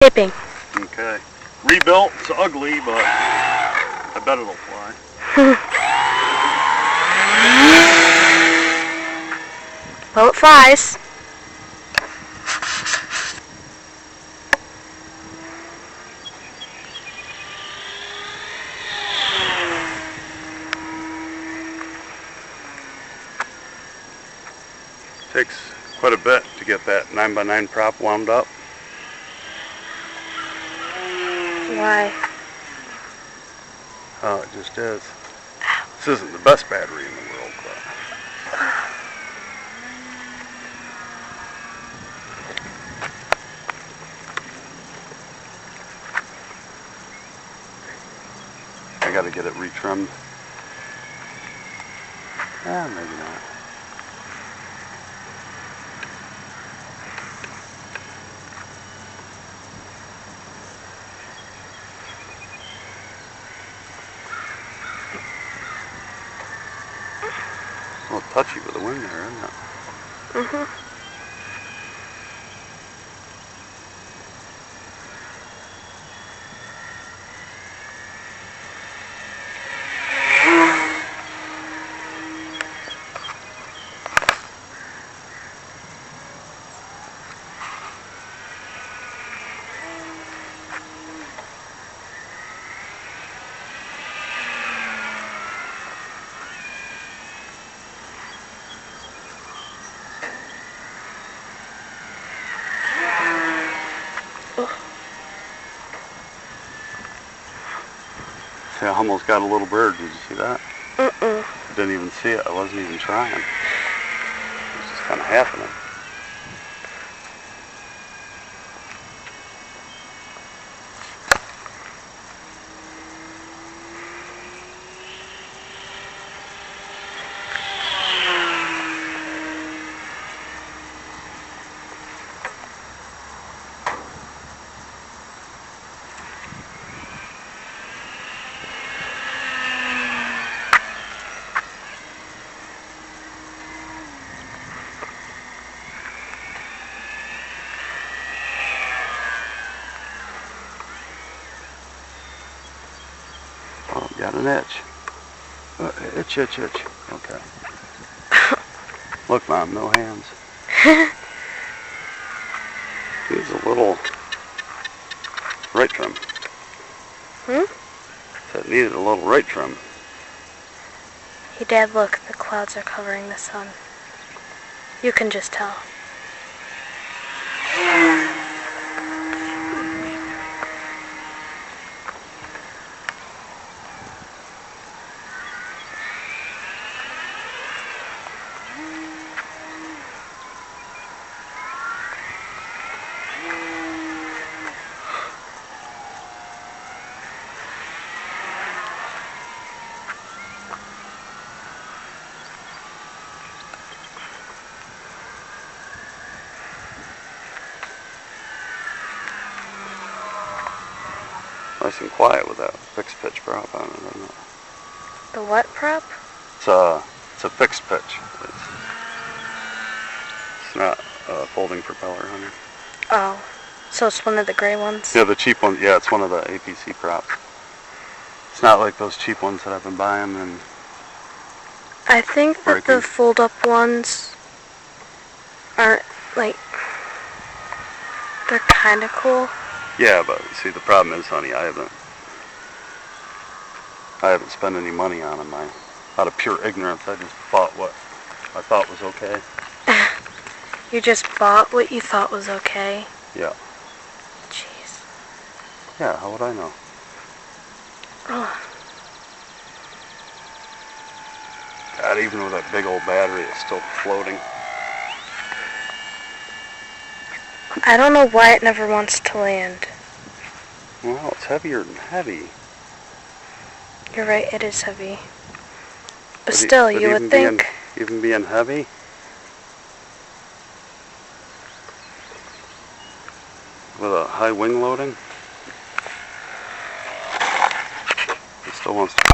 Taping. Okay. Rebuilt, it's ugly, but I bet it'll fly. Well, it flies. Takes quite a bit to get that 9x9 prop wound up. Why? Oh, it just is. This isn't the best battery in the world, but I gotta get it retrimmed. Maybe not. A little touchy with the wind there, isn't it? Mm-hmm. See, I almost got a little bird. Did you see that? Mm-mm. I didn't even see it. I wasn't even trying. It was just kind of happening. Oh, got an itch. Itch. Okay. Look, Mom, no hands. Needs a little right trim. Said it needed a little right trim. Hey, Dad, look. The clouds are covering the sun. You can just tell. Nice and quiet with that fixed pitch prop on it, isn't it? The what prop? It's a fixed pitch. It's not a folding propeller on it. Oh, so it's one of the gray ones? Yeah, the cheap one. Yeah, it's one of the APC props. It's not like those cheap ones that I've been buying. And I think that the fold-up ones aren't, like, they're kind of cool. yeah, but see, the problem is, honey, I haven't spent any money on them. Out of pure ignorance, I just bought what I thought was okay. You just bought what you thought was okay? Yeah. Jeez. Yeah, how would I know? Oh. God, even with that big old battery, it's still floating. I don't know why it never wants to land. Well, it's heavier than heavy. You're right, it is heavy. But still, you would think... Even being heavy? With a high wing loading? It still wants to float.